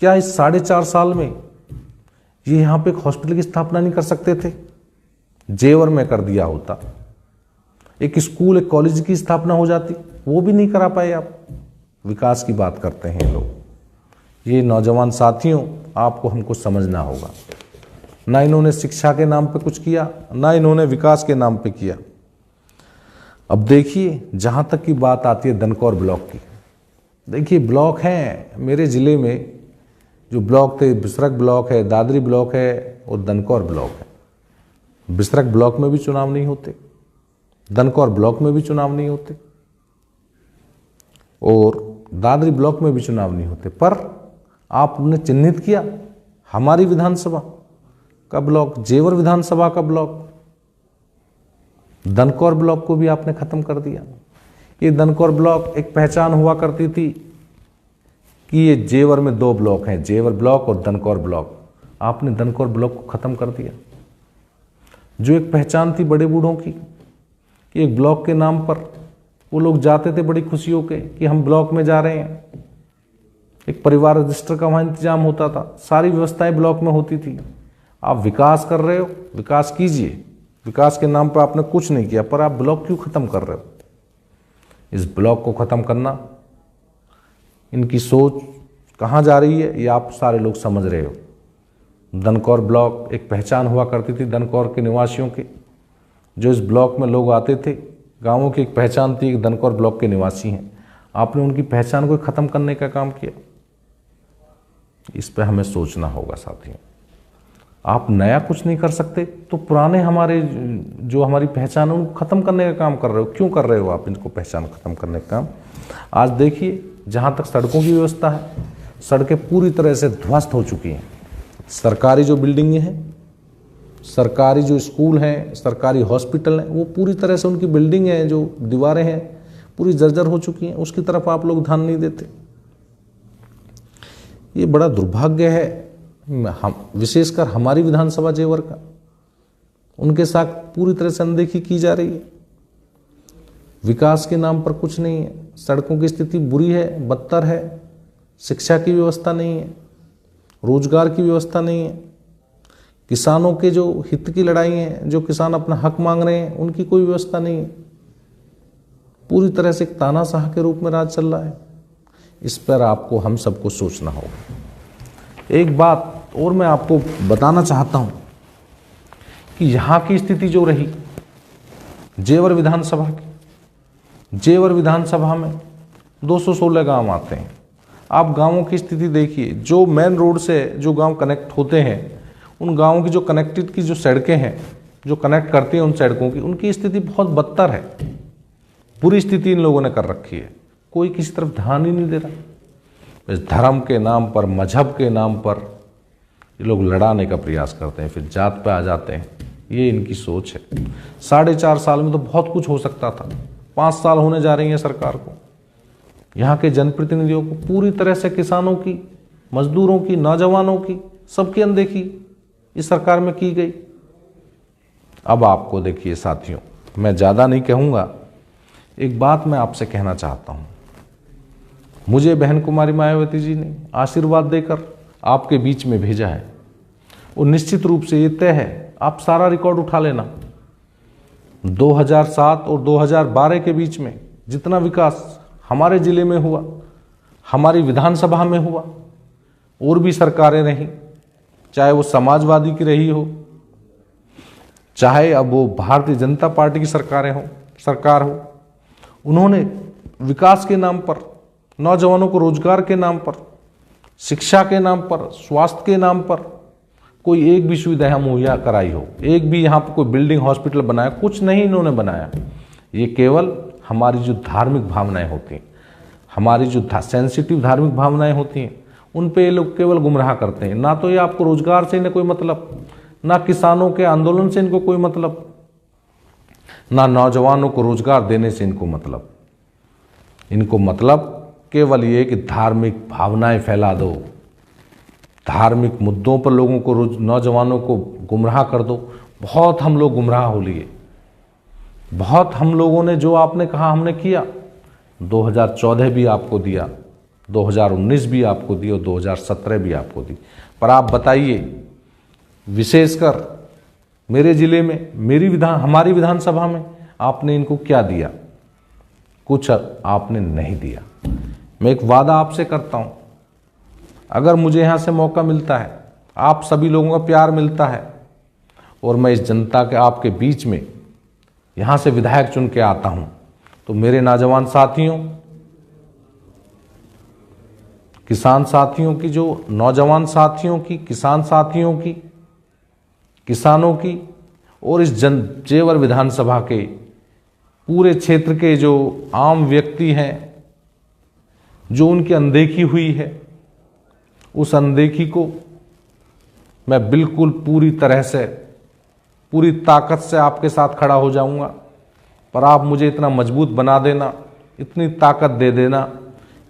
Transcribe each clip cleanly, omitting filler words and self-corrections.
क्या इस 4.5 साल में ये यहाँ पे एक हॉस्पिटल की स्थापना नहीं कर सकते थे? जेवर में कर दिया होता, एक स्कूल एक कॉलेज की स्थापना हो जाती, वो भी नहीं करा पाए आप। विकास की बात करते हैं लोग। ये नौजवान साथियों, आपको हमको समझना होगा। ना इन्होंने शिक्षा के नाम पे कुछ किया, ना इन्होंने विकास के नाम पे किया। अब देखिए, जहाँ तक की बात आती है दनकौर ब्लॉक की, देखिए ब्लॉक हैं मेरे ज़िले में, जो ब्लॉक थे, बिसरक ब्लॉक है, दादरी ब्लॉक है और दनकौर ब्लॉक है। बिसरक ब्लॉक में भी चुनाव नहीं होते, दनकौर ब्लॉक में भी चुनाव नहीं होते और दादरी ब्लॉक में भी चुनाव नहीं होते। पर आपने चिन्हित किया हमारी विधानसभा का ब्लॉक, जेवर विधानसभा का ब्लॉक, दनकौर ब्लॉक को भी आपने खत्म कर दिया। ये दनकौर ब्लॉक एक पहचान हुआ करती थी कि ये जेवर में 2 ब्लॉक हैं, जेवर ब्लॉक और दनकौर ब्लॉक। आपने दनकौर ब्लॉक को खत्म कर दिया। जो एक पहचान थी बड़े बूढ़ों की कि एक ब्लॉक के नाम पर वो लोग जाते थे बड़ी खुशियों के कि हम ब्लॉक में जा रहे हैं। एक परिवार रजिस्टर का वहाँ इंतजाम होता था, सारी व्यवस्थाएं ब्लॉक में होती थी। आप विकास कर रहे हो, विकास कीजिए, विकास के नाम पर आपने कुछ नहीं किया, पर आप ब्लॉक क्यों खत्म कर रहे हो? इस ब्लॉक को खत्म करना, इनकी सोच कहाँ जा रही है ये आप सारे लोग समझ रहे हो। दनकौर ब्लॉक एक पहचान हुआ करती थी दनकौर के निवासियों की, जो इस ब्लॉक में लोग आते थे, गांवों की एक पहचान थी कि दनकौर ब्लॉक के निवासी हैं। आपने उनकी पहचान को खत्म करने का काम किया। इस पे हमें सोचना होगा साथियों। आप नया कुछ नहीं कर सकते तो पुराने हमारे जो हमारी पहचान है उनको खत्म करने का काम कर रहे हो। क्यों कर रहे हो आप इनको पहचान खत्म करने का काम? आज देखिए, जहाँ तक सड़कों की व्यवस्था है, सड़कें पूरी तरह से ध्वस्त हो चुकी हैं। सरकारी जो बिल्डिंगें हैं, सरकारी जो स्कूल हैं, सरकारी हॉस्पिटल हैं, वो पूरी तरह से उनकी बिल्डिंग है, जो दीवारें हैं पूरी जर्जर हो चुकी हैं। उसकी तरफ आप लोग ध्यान नहीं देते। ये बड़ा दुर्भाग्य है, हम विशेषकर हमारी विधानसभा जेवर का, उनके साथ पूरी तरह से अनदेखी की जा रही है। विकास के नाम पर कुछ नहीं है, सड़कों की स्थिति बुरी है, बदतर है, शिक्षा की व्यवस्था नहीं है, रोजगार की व्यवस्था नहीं है, किसानों के जो हित की लड़ाई है, जो किसान अपना हक मांग रहे हैं, उनकी कोई व्यवस्था नहीं है। पूरी तरह से एक तानाशाह के रूप में राज चल रहा है। इस पर आपको हम सबको सोचना होगा। एक बात और मैं आपको बताना चाहता हूं कि यहाँ की स्थिति जो रही जेवर विधानसभा की, जेवर विधानसभा में 216 गांव आते हैं। आप गांवों की स्थिति देखिए, जो मेन रोड से जो गांव कनेक्ट होते हैं, उन गांवों की जो कनेक्टेड की जो सड़कें हैं, जो कनेक्ट करती हैं उन सड़कों की, उनकी स्थिति बहुत बदतर है। बुरी स्थिति इन लोगों ने कर रखी है। कोई किसी तरफ ध्यान ही नहीं दे रहा। इस धर्म के नाम पर, मजहब के नाम पर ये लोग लड़ाने का प्रयास करते हैं, फिर जात पे आ जाते हैं। ये इनकी सोच है। 4.5 साल में तो बहुत कुछ हो सकता था। 5 साल होने जा रही है सरकार को। यहाँ के जनप्रतिनिधियों को पूरी तरह से किसानों की, मजदूरों की, नौजवानों की, सबकी अनदेखी इस सरकार में की गई। अब आपको देखिए साथियों, मैं ज़्यादा नहीं कहूँगा, एक बात मैं आपसे कहना चाहता हूँ। मुझे बहन कुमारी मायावती जी ने आशीर्वाद देकर आपके बीच में भेजा है, और निश्चित रूप से ये तय है, आप सारा रिकॉर्ड उठा लेना। 2007 और 2012 के बीच में जितना विकास हमारे ज़िले में हुआ, हमारी विधानसभा में हुआ, और भी सरकारें रहीं, चाहे वो समाजवादी की रही हो, चाहे अब वो भारतीय जनता पार्टी की सरकार हो, उन्होंने विकास के नाम पर, नौजवानों को रोजगार के नाम पर, शिक्षा के नाम पर, स्वास्थ्य के नाम पर कोई एक भी सुविधा यहाँ मुहैया कराई हो, एक भी यहाँ पर कोई बिल्डिंग, हॉस्पिटल बनाया, कुछ नहीं इन्होंने बनाया। ये केवल हमारी जो धार्मिक भावनाएं होती हैं, हमारी जो सेंसिटिव धार्मिक भावनाएं होती हैं, उन पे ये लोग केवल गुमराह करते हैं। ना तो ये आपको रोजगार से इन्हें कोई मतलब, ना किसानों के आंदोलन से इनको कोई मतलब, ना नौजवानों को रोजगार देने से इनको मतलब। इनको मतलब केवल ये कि धार्मिक भावनाएं फैला दो, धार्मिक मुद्दों पर लोगों को, नौजवानों को गुमराह कर दो। बहुत हम लोग गुमराह हो लिए, बहुत हम लोगों ने जो आपने कहा हमने किया। 2014 भी आपको दिया, 2019 भी आपको दी और 2017 भी आपको दी। पर आप बताइए, विशेषकर मेरे जिले में, हमारी विधानसभा में आपने इनको क्या दिया? कुछ आपने नहीं दिया। मैं एक वादा आपसे करता हूं, अगर मुझे यहां से मौका मिलता है, आप सभी लोगों का प्यार मिलता है और मैं इस जनता के आपके बीच में यहां से विधायक चुन के आता हूं, तो मेरे नौजवान साथियों, किसान साथियों की, जो नौजवान साथियों की, किसान साथियों की, किसानों की और इस जेवर विधानसभा के पूरे क्षेत्र के जो आम व्यक्ति हैं, जो उनकी अनदेखी हुई है, उस अनदेखी को मैं बिल्कुल पूरी तरह से, पूरी ताकत से आपके साथ खड़ा हो जाऊंगा। पर आप मुझे इतना मजबूत बना देना, इतनी ताकत दे देना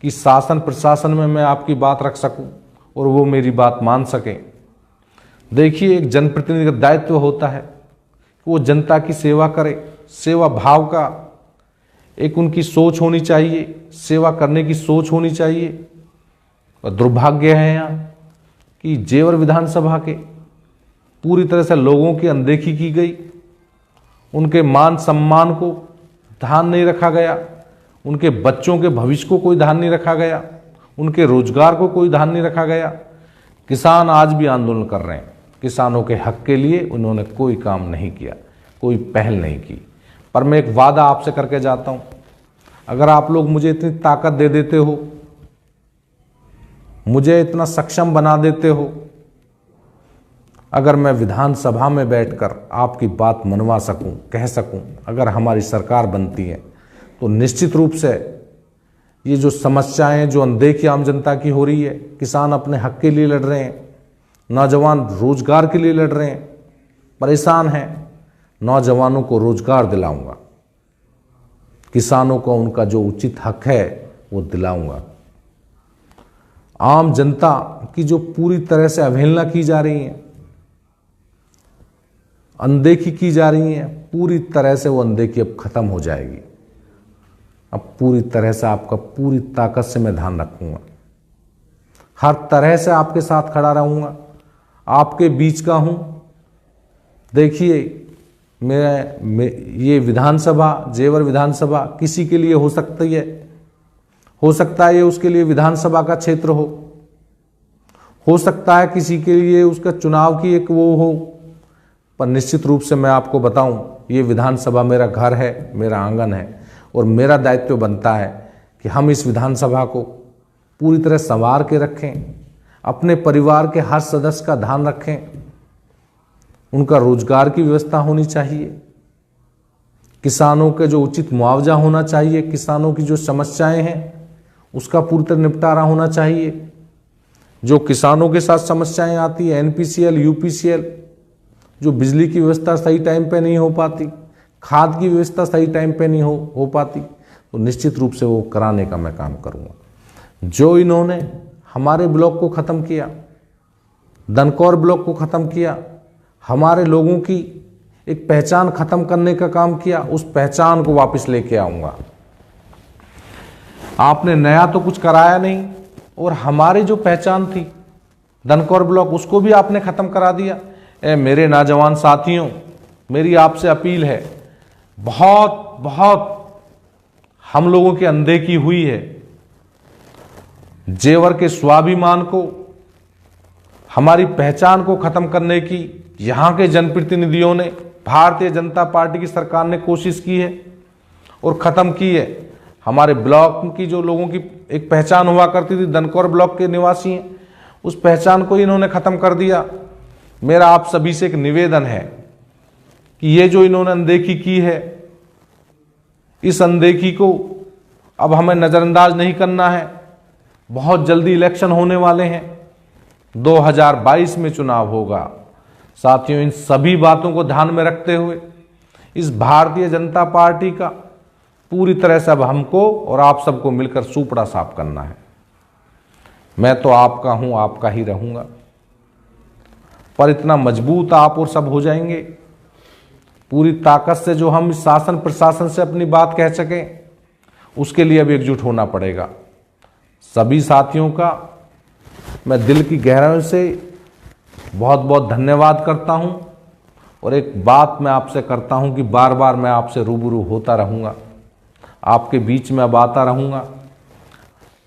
कि शासन प्रशासन में मैं आपकी बात रख सकूं और वो मेरी बात मान सकें। देखिए, एक जनप्रतिनिधि का दायित्व होता है कि वो जनता की सेवा करे। सेवा भाव का एक उनकी सोच होनी चाहिए, सेवा करने की सोच होनी चाहिए। और दुर्भाग्य है यहाँ कि जेवर विधानसभा के पूरी तरह से लोगों की अनदेखी की गई, उनके मान सम्मान को ध्यान नहीं रखा गया, उनके बच्चों के भविष्य को कोई ध्यान नहीं रखा गया, उनके रोजगार को कोई ध्यान नहीं रखा गया। किसान आज भी आंदोलन कर रहे हैं, किसानों के हक के लिए उन्होंने कोई काम नहीं किया, कोई पहल नहीं की। पर मैं एक वादा आपसे करके जाता हूं, अगर आप लोग मुझे इतनी ताकत दे देते हो, मुझे इतना सक्षम बना देते हो, अगर मैं विधानसभा में बैठकर आपकी बात मनवा सकूं, कह सकूं, अगर हमारी सरकार बनती है तो निश्चित रूप से ये जो समस्याएं, जो अनदेखी आम जनता की हो रही है, किसान अपने हक के लिए लड़ रहे हैं, नौजवान रोजगार के लिए लड़ रहे हैं, परेशान हैं, नौजवानों को रोजगार दिलाऊंगा, किसानों को उनका जो उचित हक है वो दिलाऊंगा। आम जनता की जो पूरी तरह से अवहेलना की जा रही है, अनदेखी की जा रही है, पूरी तरह से वो अनदेखी अब खत्म हो जाएगी। अब पूरी तरह से आपका पूरी ताकत से मैं ध्यान रखूंगा, हर तरह से आपके साथ खड़ा रहूंगा, आपके बीच का हूं। देखिए, ये विधानसभा, जेवर विधानसभा किसी के लिए हो सकती है, हो सकता है ये उसके लिए विधानसभा का क्षेत्र हो सकता है किसी के लिए उसका चुनाव की एक वो हो, पर निश्चित रूप से मैं आपको बताऊं, ये विधानसभा मेरा घर है, मेरा आंगन है और मेरा दायित्व बनता है कि हम इस विधानसभा को पूरी तरह संवार के रखें, अपने परिवार के हर सदस्य का ध्यान रखें, उनका रोजगार की व्यवस्था होनी चाहिए, किसानों के जो उचित मुआवजा होना चाहिए, किसानों की जो समस्याएं हैं उसका पूरी तरह निपटारा होना चाहिए। जो किसानों के साथ समस्याएं आती है, एनपीसीएल, यूपीसीएल, जो बिजली की व्यवस्था सही टाइम पे नहीं हो पाती, खाद की व्यवस्था सही टाइम पे नहीं हो पाती, तो निश्चित रूप से वो कराने का मैं काम करूँगा। जो इन्होंने हमारे ब्लॉक को ख़त्म किया, दनकौर ब्लॉक को ख़त्म किया, हमारे लोगों की एक पहचान ख़त्म करने का काम किया, उस पहचान को वापस लेके आऊँगा। आपने नया तो कुछ कराया नहीं और हमारी जो पहचान थी दनकौर ब्लॉक, उसको भी आपने ख़त्म करा दिया। मेरे नौजवान साथियों, मेरी आपसे अपील है, बहुत बहुत हम लोगों की अनदेखी हुई है। जेवर के स्वाभिमान को, हमारी पहचान को खत्म करने की यहाँ के जनप्रतिनिधियों ने, भारतीय जनता पार्टी की सरकार ने कोशिश की है और ख़त्म की है। हमारे ब्लॉक की जो लोगों की एक पहचान हुआ करती थी, दनकौर ब्लॉक के निवासी हैं, उस पहचान को इन्होंने ख़त्म कर दिया। मेरा आप सभी से एक निवेदन है कि ये जो इन्होंने अनदेखी की है, इस अनदेखी को अब हमें नज़रअंदाज नहीं करना है। बहुत जल्दी इलेक्शन होने वाले हैं, 2022 में चुनाव होगा। साथियों, इन सभी बातों को ध्यान में रखते हुए इस भारतीय जनता पार्टी का पूरी तरह से अब हमको और आप सबको मिलकर सूपड़ा साफ करना है। मैं तो आपका हूं, आपका ही रहूंगा, पर इतना मजबूत आप और सब हो जाएंगे पूरी ताकत से, जो हम इस शासन प्रशासन से अपनी बात कह सकें, उसके लिए अब एकजुट होना पड़ेगा। सभी साथियों का मैं दिल की गहराइयों से बहुत बहुत धन्यवाद करता हूं। और एक बात मैं आपसे करता हूं कि बार बार मैं आपसे रूबरू होता रहूंगा, आपके बीच में अब आता रहूंगा।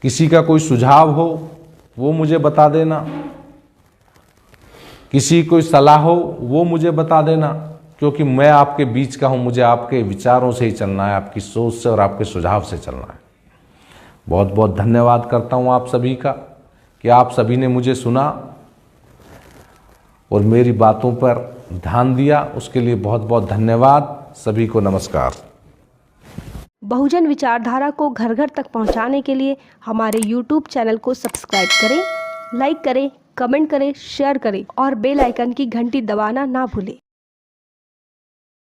किसी का कोई सुझाव हो वो मुझे बता देना, किसी कोई सलाह हो वो मुझे बता देना, क्योंकि मैं आपके बीच का हूं। मुझे आपके विचारों से ही चलना है, आपकी सोच से और आपके सुझाव से चलना है। बहुत बहुत धन्यवाद करता हूं आप सभी का कि आप सभी ने मुझे सुना और मेरी बातों पर ध्यान दिया। उसके लिए बहुत बहुत धन्यवाद। सभी को नमस्कार। बहुजन विचारधारा को घर घर तक पहुंचाने के लिए हमारे YouTube चैनल को सब्सक्राइब करें, लाइक करें, कमेंट करें, शेयर करें और बेल आइकन की घंटी दबाना ना भूलें।